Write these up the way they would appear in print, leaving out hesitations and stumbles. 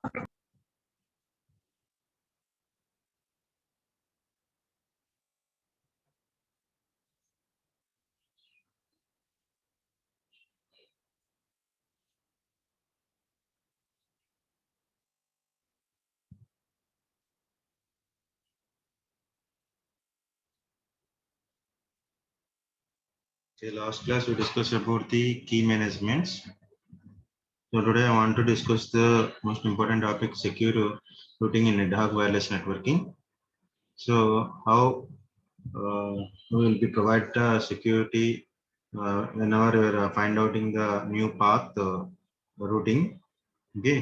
Okay, last class we discussed about the key managements. So today I want to discuss the most important topic, secure routing in ad hoc wireless networking. So how we will be provide the security whenever we are find out in the new path routing. Okay.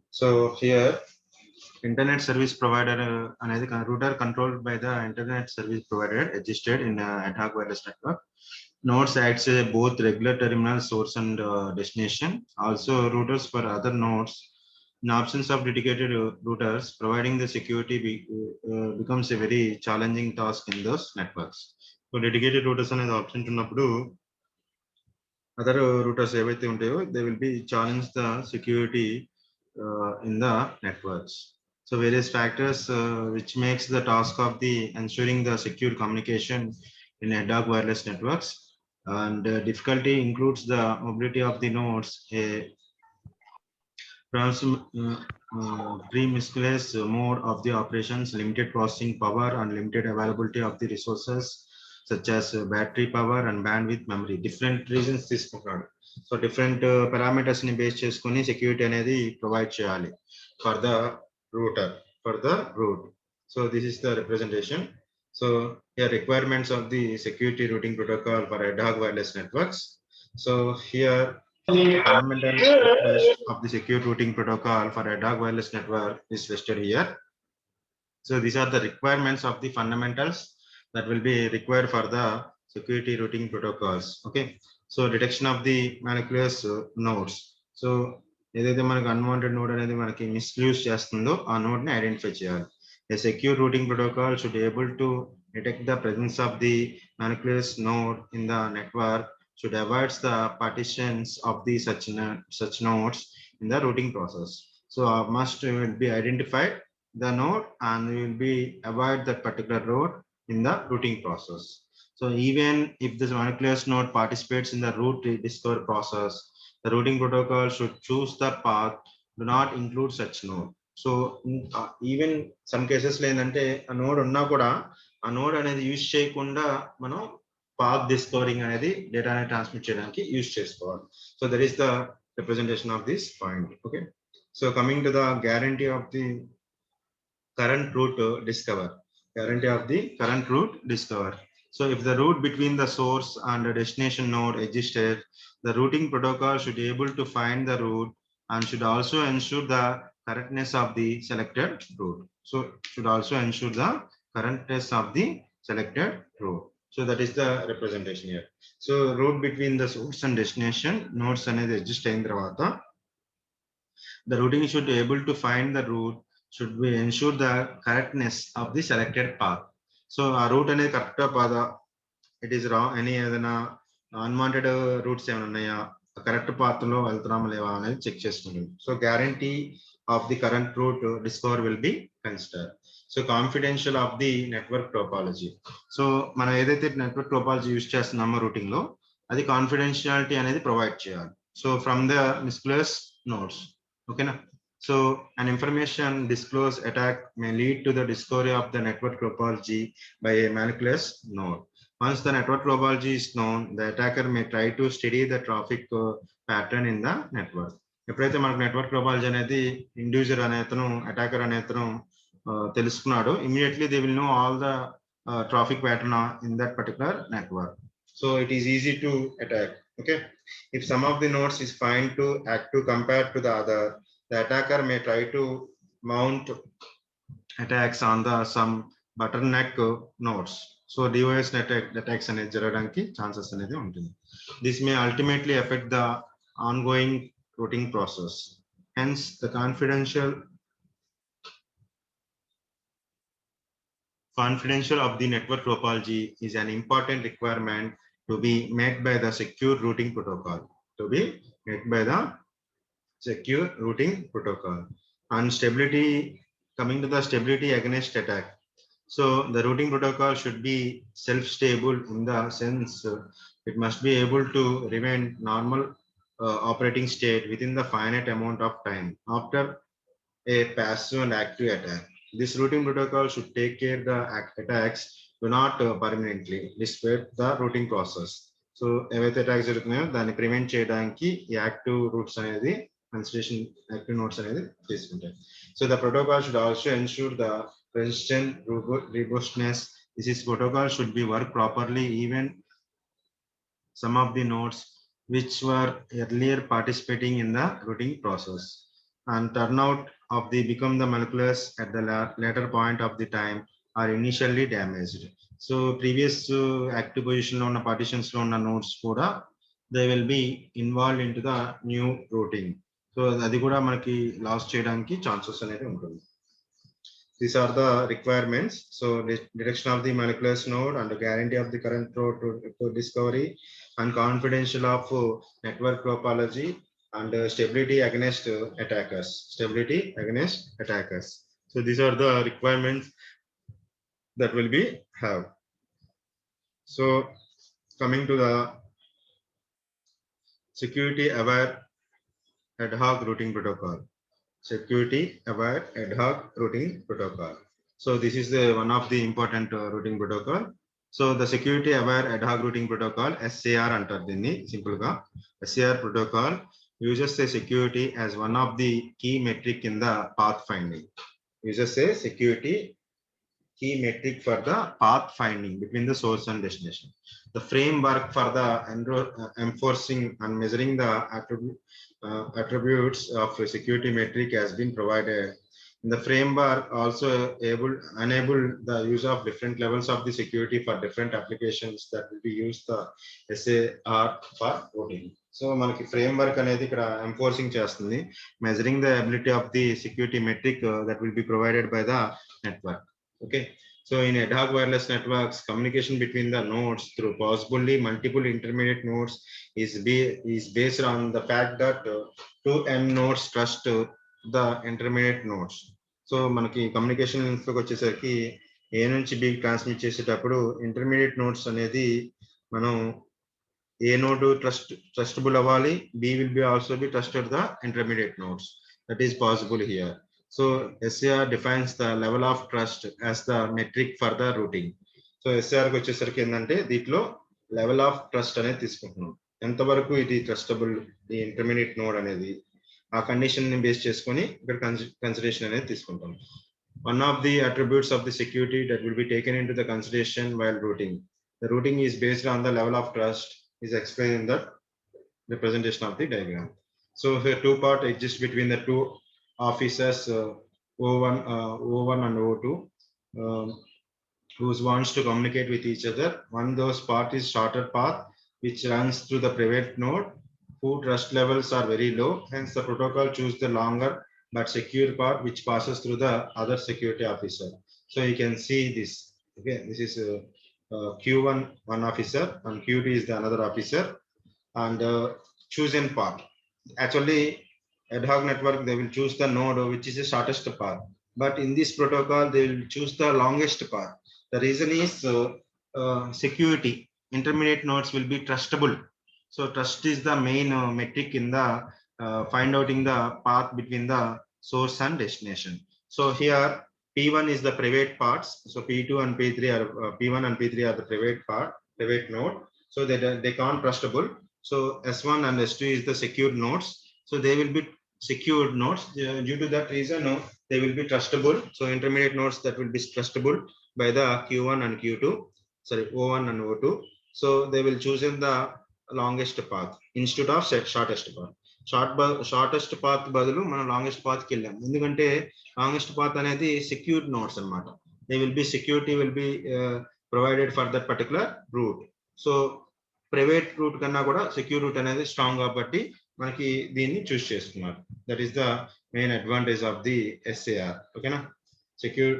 So here internet service provider అనేది router controlled by the internet service provider registered in ad hoc wireless network. Nodes acts as both regular terminal source and destination. Also routers for other nodes. In absence of dedicated routers, providing the security becomes a very challenging task in those networks. So dedicated routers అనేది option ఉన్నప్పుడు other routers ఏవైతే ఉంటాయో they will be challenge the security in the networks. So various factors which makes the task of the ensuring the secure communication in ad hoc wireless networks, and difficulty includes the mobility of the nodes, a promiscuous mode of the operations, limited processing power, and limited availability of the resources such as battery power and bandwidth memory. Different reasons తీసుకుంటాడు. So different parameters ని base చేసుకొని security అనేది provide చేయాలి for the router, for the root. So this is the representation. So here requirements of the security routing protocol for ad hoc wireless networks. So here fundamental request of the secure routing protocol for ad hoc wireless network is listed here. So these are the requirements of the fundamentals that will be required for the security routing protocols. Okay. So detection of the malicious nodes. So ఏదైతే మనకి unwanted node అనేది మనకి misuse చేస్తుందో ఆ node ని identify చేయాలి. A secure routing protocol should be able to detect the presence of the malicious node in the network, should avoid the partitions of the such nodes in the routing process. So must will be identified the node and we will be avoid that particular route in the routing process. So even if this malicious node participates in the root discovery process, the routing protocol should choose the path do not include such node. So even some cases లో ఏంటంటే ఆ node ఉన్నా కూడా ఆ node అనేది use చేయకుండా మనం path discovering అనేది డేటా అనేది ట్రాన్స్మిట్ చేయడానికి యూజ్ చేసుకోవాలి. So that is the representation of this point. Okay. So coming to the guarantee of the current route discover. Guarantee of the current route discover. So if the route between the source and the destination node existed, the routing protocol should be able to find the route and should also ensure the correctness of the selected route. So should also ensure the correctness of the selected route. So that is the representation here. So route between the source and destination nodes అనేది exist అయిన తర్వాత the routing should be able to find the route, should be ensure the correctness of the selected path. So our route అనేది correct పాదా, it is wrong అని ఏదైనా unwanted roots ఏమైనా ఉన్నాయా, correct path లో వెళ్తున్నామా లేవా అనేది చెక్ చేసుకుంటుంది. So guarantee of the current route discover will be consider. So confidential of the network topology. So మనం ఏదైతే నెట్వర్క్ టోపాలజీ యూజ్ చేస్తున్నామో రూటింగ్ లో అది కాన్ఫిడెన్షియాలిటీ అనేది ప్రొవైడ్ చేయాలి. So from the malicious nodes. Okay. So an information disclosed attack may lead to the discovery of the network topology by a malicious node. Once the network topology is known, the attacker may try to study the traffic pattern in the network. ఎప్పుడైతే మనకు network topology అనేది individual అనేతను attacker అనేతను తెలుసుకున్నాడు, immediately they will know all the traffic pattern in that particular network. So it is easy to attack. Okay. If some of the nodes is fine to active compared to the other, the attacker may try to mount attacks on the some bottleneck nodes. So DOS attacks అనేది జరగడానికి chances అనేది ఉంటుంది. This may ultimately affect the ongoing routing process. Hence the confidential of the network topology is an important requirement to be met by the secure routing protocol. To be met by the secure routing protocol. And stability, coming to the stability against attack. So the routing protocol should be self-stable in the sense it must be able to remain normal operating state within the finite amount of time after a passive and active attack. This routing protocol should take care the attacks do not permanently disrupt the routing process. So ఏవైతే attacks జరుగుతున్నాయో దాన్ని prevent చేయడానికి ఈ active roots అనేది consideration active notes అనేది తీసుకుంటాయి. So the protocol should also ensure the persistent robustness. This protocol should be work properly even some of the nodes which were earlier participating in the routing process, and turnout of the become the molecules at the later point of the time are initially damaged. So previous active position on partitions on the nodes kuda they will be involved into the new routing. So అది కూడా మనకి loss చేయడానికి chances అనేది ఉంటుంది. These are the requirements. So detection of the molecular node and the guarantee of the current to discovery and confidential of network topology and stability against attackers. Stability against attackers. So these are the requirements that will be have. So coming to the security aware ad hoc routing protocol. Security aware ad hoc routing protocol. So this is the one of the important routing protocol. So the security aware ad hoc routing protocol SAR antaru dinni simple ga. SAR protocol uses the security as one of the key metric in the pathfinding. Uses a security key metric for the pathfinding between the source and destination. The framework for the enforcing and measuring the attributes of a security metric has been provided. The framework also enable the use of different levels of the security for different applications that will be used the SAR for routing. So మనకి framework అనేది ఇక్కడ enforcing చేస్తుంది, measuring the ability of the security metric that will be provided by the network. Okay, so in ad hoc wireless networks, communication between the nodes through possibly multiple intermediate nodes is based on the fact that two end nodes trust the intermediate nodes. So మనకి communication ఇన్ఫోకి వచ్చేసరికి A నుంచి B transmit చేసేటప్పుడు intermediate nodes అనేది మనం A node trustable అవ్వాలి, B will be also be trusted the intermediate nodes. That is possible here. So SAR defines the level of trust as the metric for the routing. So SAR కి వచ్చేసరికి ఏంటంటే దీంట్లో level of trust అనేది తీసుకుంటున్నాం, ఎంతవరకు ఇది trustable ఈ intermediate node అనేది ఆ కండిషన్ ని బేస్ చేసుకొని ఇక్కడ కన్సిడరేషన్ అనేది తీసుకుంటాం. One of the attributes of the security that will be taken into the consideration while routing. The routing is based on the level of trust is explained in the representation of the diagram. So here two part exists between the two officers O1 and O2 who wants to communicate with each other. One those path is shorter path which runs through the private node whose trust levels are very low, hence the protocol choose the longer but secure path which passes through the other security officer. So you can see this. Okay, this is Q1 one officer and Q2 is the another officer, and chosen path. Actually ad hoc network they will choose the node which is the shortest path, but in this protocol they will choose the longest path. The reason is security. Intermediate nodes will be trustable, so trust is the main metric in the find outing the path between the source and destination. So here P1 is the private parts, so P2 and P3 are P1 and P3 are the private node, so they can't trustable. So S1 and S2 is the secure nodes, so they will be secured nodes. Due to that reason they will be trustable. So intermediate nodes that will be trustable by the Q1 and Q2, sorry O1 and O2. So they will choose in the longest path instead of shortest path. Shortest path బదులు మనం longest path కి వెళ్ళాం, ఎందుకంటే longest path అనేది secured nodes అన్నమాట. They will be security will be provided for that particular route. So private route కన్నా కూడా secure route అనేది స్ట్రాంగ్ కాబట్టి మనకి దీన్ని చూస్ చేస్తున్నారు. That is the main advantage of the SAR. ఓకేనా, secure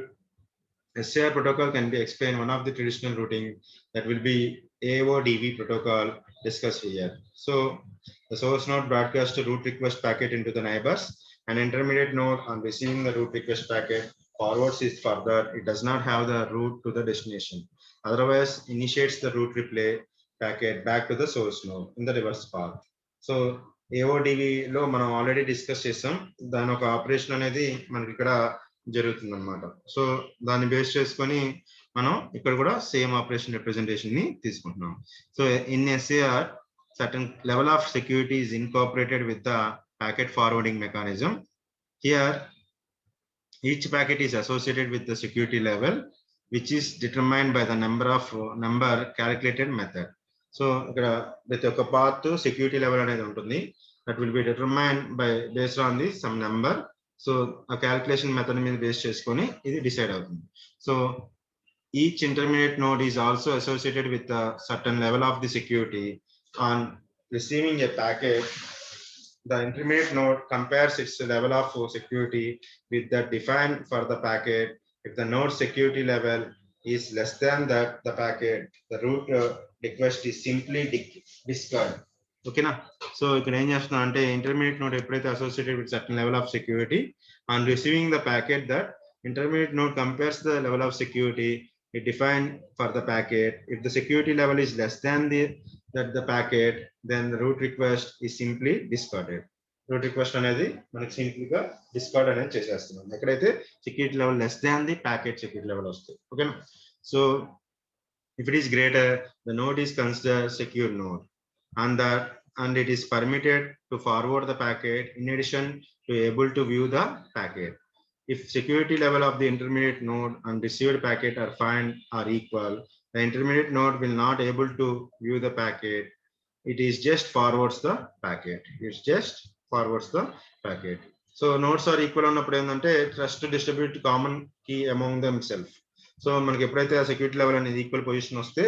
SAR protocol can be explained one of the traditional routing that will be AODV protocol discussed here. So the source node broadcasts a route request packet into the neighbors. An intermediate node on receiving the route request packet forwards it further. It does not have the route to the destination. Otherwise, initiates the route replay packet back to the source node in the reverse path. So AODV లో మనం already discuss చేసాం. దాని ఒక operation అనేది మనకి ఇక్కడ జరుగుతుంది అనమాట. సో దాన్ని బేస్ చేసుకొని మనం ఇక్కడ కూడా సేమ్ ఆపరేషన్ రిప్రజెంటేషన్ ని తీసుకుంటున్నాం. So in SAR certain level of security is incorporated with the packet forwarding mechanism. Here each packet is associated with the security level which is determined by the number calculated method. So ఇక్కడ ప్రతి ఒక్క path security level అనేది ఉంటుంది. That will be determined by based on the some number. So ఆ calculation method మీద base చేసుకొని ఇది decide అవుతుంది. So each intermediate node is also associated with certain level of the security. On receiving a packet, the intermediate node compares its level of security with that defined for the packet. If the node security level is less than that, the packet, the root request is simply discard. Okay na? So you can ante intermediate node eppadaithe associated with certain level of security, on receiving the packet, that intermediate node compares the level of security it defined for the packet. If the security level is less than the packet, then the root request is simply discarded. Root request అనేది మనకి simple గా discard అనేది చేసేస్తున్నాం ఎక్కడైతే security level less than the packet security level వస్తుంది. ఓకేనా? So if it is greater, the node is considered secure node, and it is permitted to forward the packet in addition to able to view the packet. If security level of the intermediate node and received packet are fine or equal, the intermediate node will not able to view the packet. It is just forwards the packet. It's just forwards the packet. So nodes are equal ఉన్నప్పుడు ఏంటంటే trust to distribute common key among themselves. So మనకి ఎప్పుడైతే ఆ security level అనేది equal position వస్తే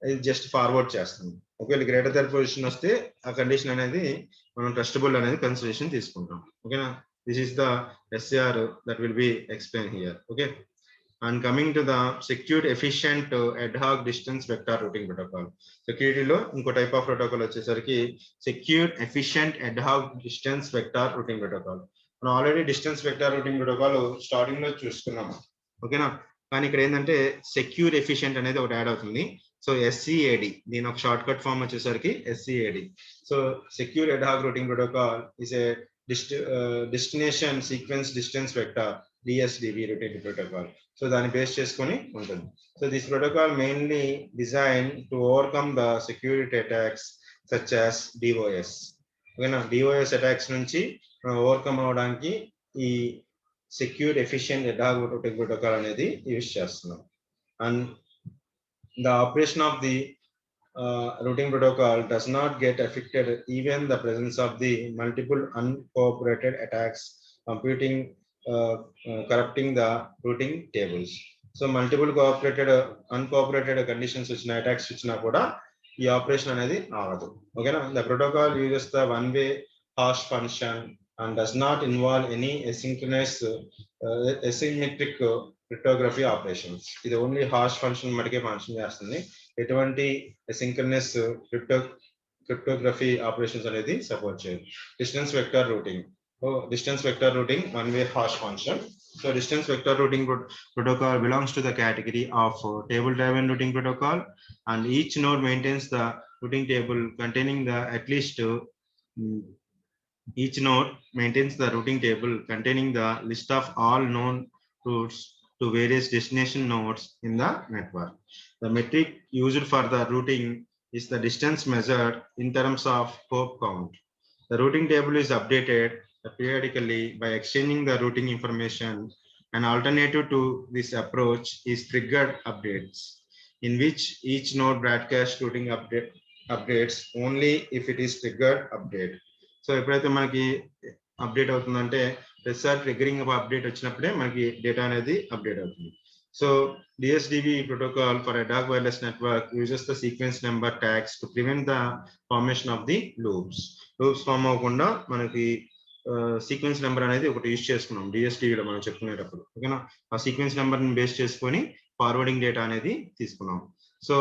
ఇది just forward చేస్తుంది. ఒకవేళ గ్రేటర్ దర్ పొజిషన్ వస్తే ఆ కండిషన్ అనేది మనం ట్రస్టబుల్ అనేది కన్సిడరేషన్ తీసుకుంటాం. ఓకేనా? This is the SAR that will be explained here. Okay. And coming to the secured efficient ad hoc distance vector routing protocol. Security లో ఇంకో టైప్ ఆఫ్ ప్రోటోకాల్ వచ్చేసరికి secured efficient ad hoc distance vector routing protocol. మనం already distance vector routing protocol starting లో చూసుకున్నాము. ఓకేనా? కానీ ఇక్కడ ఏంటంటే సెక్యూర్ ఎఫిషియెంట్ అనేది ఒకటి యాడ్ అవుతుంది. సో SCAD, దీని ఒక షార్ట్ కట్ ఫామ్ వచ్చేసరికి SCAD. So secure ad hoc routing protocol is a destination sequence distance vector DSDV routing protocol. So దాన్ని బేస్ చేసుకొని ఉంటుంది. So this protocol mainly design to overcome the security attacks such as DOS. ఓకేనా? DOS attacks నుంచి overcome అవడానికి ఈ secure efficient ad hoc routing protocol అనేది use చేస్తున్నాం. And the operation of the routing protocol does not get affected even the presence of the multiple uncooperated attacks corrupting the routing tables. So multiple uncooperated conditions వచ్చిన attacks వచ్చినా కూడా ఈ operation అనేది ఆగదు. ఓకేనా? The protocol uses the one-way hash function and does not involve any asymmetric cryptography operations. ఇది only hash function మటుకే function చేస్తుంది. ఎటువంటి asynchronous cryptography operations అనేది సపోర్ట్ చేయదు. Distance vector routing. Distance vector routing one-way hash function. So distance vector routing protocol belongs to the category of table driven routing protocol, and each node maintains the routing table containing the at least each node maintains the routing table containing the list of all known routes to various destination nodes in the network. The metric used for the routing is the distance measured in terms of hop count. The routing table is updated periodically by exchanging the routing information. An alternative to this approach is triggered updates, in which each node broadcasts routing updates only if it is triggered update. So ఎప్పుడైతే మనకి update అవుతుందంటే ప్రతిసారి triggering update వచ్చినప్పుడే మనకి data అనేది update అవుతుంది. So DSDV protocol for ad hoc wireless network uses the sequence number tags to prevent the formation of the loops. Loops form అవ్వకుండా మనకి సీక్వెన్స్ నెంబర్ అనేది ఒకటి యూజ్ చేసుకున్నాం డిఎస్టీవీలో మనం చెప్పుకునేటప్పుడు. ఓకేనా, ఆ సీక్వెన్స్ నెంబర్ని బేస్ చేసుకొని ఫార్వర్డింగ్ డేటా అనేది తీసుకున్నాం. So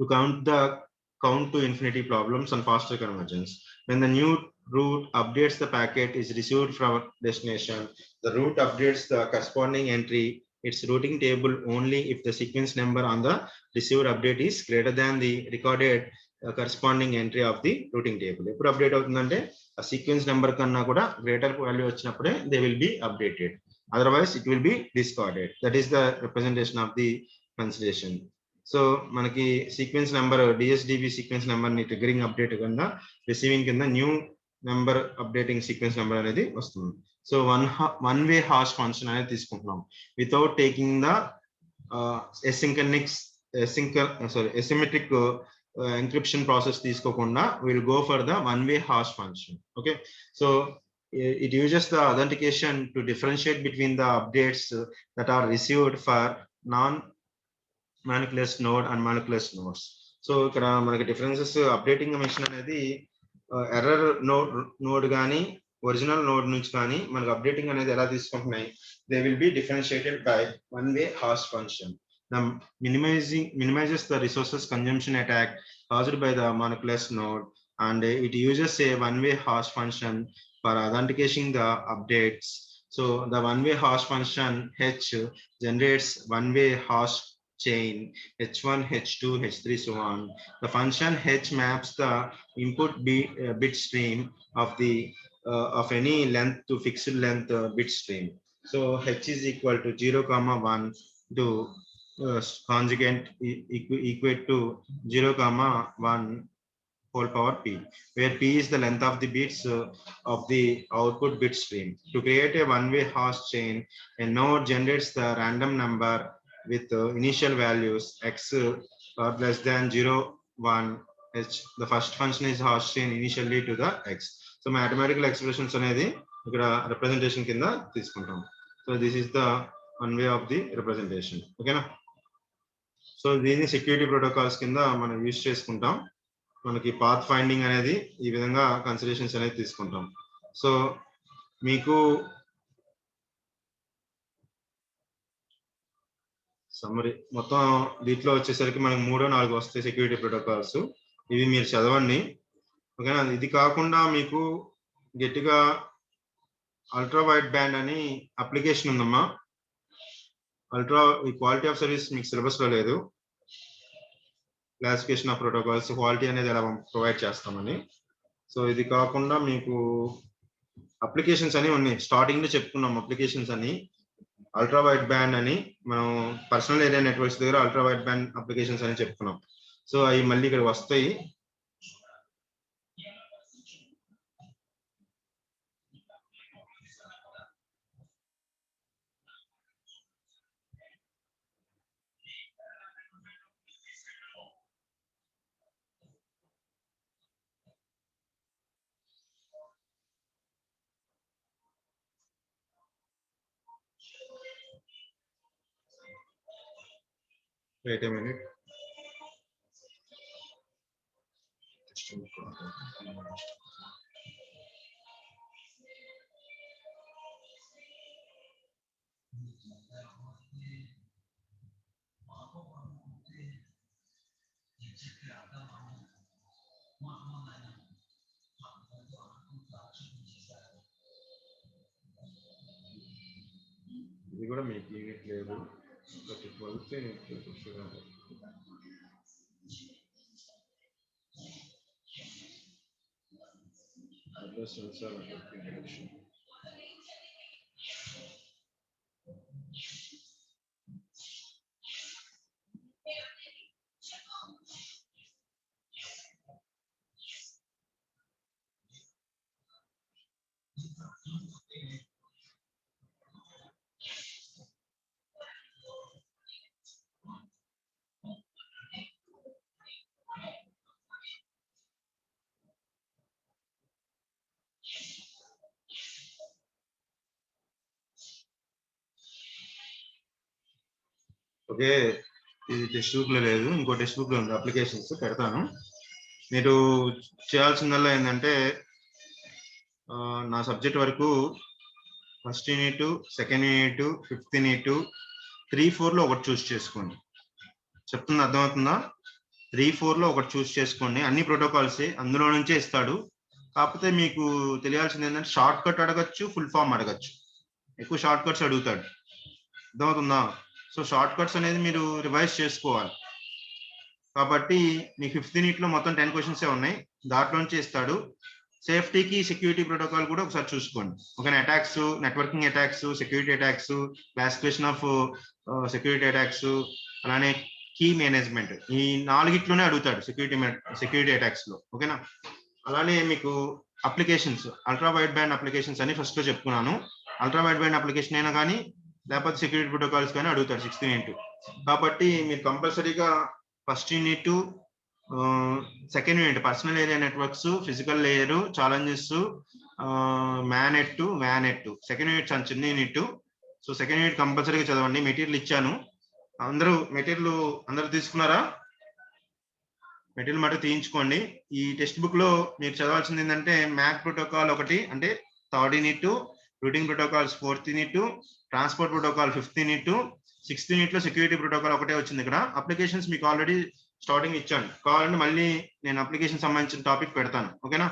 to count to infinity problems and faster convergence. When the new route updates the packet is received from destination, the route updates the corresponding entry its routing table only if the sequence number on the received update is greater than the recorded corresponding entry of the routing table. Eppudu update avutundante a sequence number kanna kuda greater value vachinappude they will be updated, otherwise it will be discarded. That is the representation of the consideration. So మనకి sequence number DSDB sequence number ని triggering update కింద receiving కింద new number updating sequence number అనేది వస్తుంది. So one way hash function అనేది తీసుకుంటున్నాం without taking the asymmetric encryption process తీసుకోకుండా will go for the one way hash function. Okay, so it uses the authentication to differentiate between the updates that are received for non-manipulatous node and manipulatous nodes. So ఇక్కడ మనకి differences updating machine అనేది error node కానీ original node నుంచి కానీ మనకి updating అనేది ఎలా తీసుకుంటున్నాయి, they will B differentiated by one way hash function. minimizes the resources consumption attack caused by the manipulatous node, and it uses a one way hash function for authenticating the updates. So the one way hash function H generates one way hash chain H1, H2, H3, so on. The function H maps the input bit stream of any length to fixed length bit stream. So H is equal to 0,1 to conjugate equate to 0,1 whole power p, where p is the length of the bits of the output bit stream. To create a one-way hash chain, a node generates the random number with initial values x or less than 0, 1 h. The first function is hash chain initially to the x. So mathematical expressions అనేది ఇక్కడ representation కింద తీసుకుంటాం. So this is the one way of the representation. ఓకేనా, so దీన్ని security protocols కింద మనం use చేసుకుంటాం. మనకి పాత్ ఫైండింగ్ అనేది ఈ విధంగా కన్సిడరేషన్స్ అనేది తీసుకుంటాం. సో మీకు సమ్మరీ మొత్తం దీంట్లో వచ్చేసరికి మనకి 3-4 వస్తాయి సెక్యూరిటీ ప్రోటోకాల్స్. ఇవి మీరు చదవండి. ఓకేనా, ఇది కాకుండా మీకు గట్టిగా అల్ట్రా వైడ్ బ్యాండ్ అని అప్లికేషన్ ఉందమ్మా. ఈ క్వాలిటీ ఆఫ్ సర్వీస్ మీకు సిలబస్ లో లేదు. క్లాసిఫికేషన్ ఆఫ్ ప్రోటోకాల్స్ క్వాలిటీ అనేది ఎలా ప్రొవైడ్ చేస్తామని. సో ఇది కాకుండా మీకు అప్లికేషన్స్ అని ఉన్నాయి. స్టార్టింగ్ లో చెప్పుకున్నాం అప్లికేషన్స్ అని. అల్ట్రా వైడ్ బ్యాండ్ అని మనం పర్సనల్ ఏరియా నెట్వర్క్స్ దగ్గర అల్ట్రా వైడ్ బ్యాండ్ అప్లికేషన్స్ అని చెప్పుకున్నాం. సో అవి మళ్ళీ ఇక్కడ వస్తాయి. Wait a minute. ఇది కూడా మీకు యూనిట్ లేదు. ఓకే, ఇది టెక్స్ట్ బుక్ లో లేదు, ఇంకో టెక్స్ట్ బుక్ లో ఉంది. అప్లికేషన్స్ పెడతాను. మీరు చేయాల్సిందల్లా ఏంటంటే నా సబ్జెక్ట్ వరకు first unit, second unit, fifth unit 3, 4లో ఒకటి చూస్ చేసుకోండి. చెప్తుంది అర్థమవుతుందా? 3, 4లో ఒకటి చూస్ చేసుకోండి. అన్ని ప్రోటోకాల్సే అందులో నుంచే ఇస్తాడు. కాకపోతే మీకు తెలియాల్సింది ఏంటంటే షార్ట్ కట్ అడగచ్చు, ఫుల్ ఫామ్ అడగచ్చు. ఎక్కువ షార్ట్ కట్స్ అడుగుతాడు. అర్థమవుతుందా? సో షార్ట్ కట్స్ అనేది మీరు రివైజ్ చేసుకోవాలి. కాబట్టి మీ ఫిఫ్త్ యూనిట్ లో మొత్తం 10 క్వశ్చన్స్ ఉన్నాయి, దాంట్లోంచి ఇస్తాడు. సేఫ్టీకి సెక్యూరిటీ ప్రోటోకాల్ కూడా ఒకసారి చూసుకోండి. Okay, attacks, networking attacks, security attacks, classification of security attacks, అలానే కీ మేనేజ్మెంట్, ఈ 4గిట్లోనే అడుగుతాడు సెక్యూరిటీ అటాక్స్ లో. ఓకేనా? అలానే మీకు applications, ultra wide band applications అని ఫస్ట్ లో చెప్పుకున్నాను. అల్ట్రా వైడ్ బ్యాండ్ అప్లికేషన్ అయినా కానీ లేకపోతే సెక్యూరిటీ ప్రోటోకాల్స్ కానీ అడుగుతాడు 6th యూనిట్. కాబట్టి మీరు కంపల్సరీగా first unit, second unit personal area networks, physical layer, challenges, MANET, VANET, second unit చాలా చిన్న యూనిట్. సో సెకండ్ యూనిట్ కంపల్సరీగా చదవండి. మెటీరియల్ ఇచ్చాను, అందరూ తీసుకున్నారా? మెటీరియల్ మటు తీయించుకోండి. ఈ టెక్స్ట్ బుక్ లో మీరు చదవాల్సింది ఏంటంటే మ్యాక్ ప్రోటోకాల్ ఒకటి, అంటే 3rd unit, routing protocols 4th unit, transport protocol 5th unit, 6th unit లో సెక్యూరిటీ ప్రోటోకాల్ ఒకటే వచ్చింది. ఇక్కడ అప్లికేషన్స్ మీకు ఆల్రెడీ స్టార్టింగ్ ఇచ్చాను, కావాలంటే మళ్ళీ నేను అప్లికేషన్ సంబంధించిన టాపిక్ పెడతాను. ఓకేనా?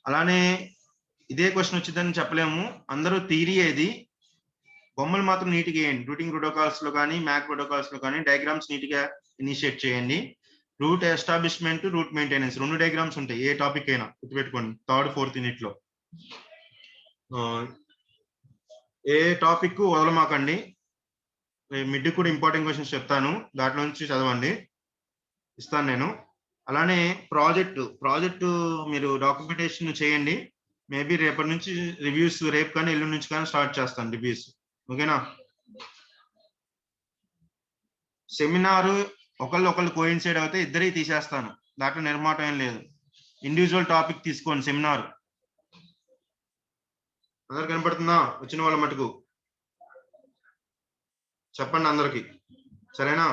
అలానే ఇదే క్వశ్చన్ వచ్చిందని చెప్పలేము, అందరూ థియరీ ఏది, బొమ్మలు మాత్రం నీట్గా వేయండి. రూటింగ్ ప్రోటోకాల్స్ లో కానీ మ్యాక్ ప్రోటోకాల్స్ లో కానీ డయాగ్రామ్స్ నీట్ గా ఇనిషియేట్ చేయండి. Route establishment, route maintenance 2 diagrams ఉంటాయి ఏ టాపిక్ అయినా, గుర్తుపెట్టుకోండి. 3rd, 4th యూనిట్ లో ఏ టాపిక్ వదలమాకండి. మిడ్ కూడా ఇంపార్టెంట్ క్వశ్చన్స్ చెప్తాను, దాంట్లో నుంచి చదవండి, ఇస్తాను నేను. అలానే ప్రాజెక్టు మీరు డాక్యుమెంటేషన్ చేయండి. మేబీ రేపటి నుంచి రివ్యూస్, రేపు కానీ ఎల్లుండి నుంచి కానీ స్టార్ట్ చేస్తాను రివ్యూస్. ఓకేనా? సెమినార్ ఒకళ్ళు కోయిన్సైడ్ అయితే ఇద్దరికి తీసేస్తాను, దాంట్లో నిర్మాటం ఏం లేదు. ఇండివిజువల్ టాపిక్ తీసుకోండి సెమినార్. అందరు కనపడుతుందా? వచ్చిన వాళ్ళ మటుకు చెప్పండి అందరికి, సరేనా?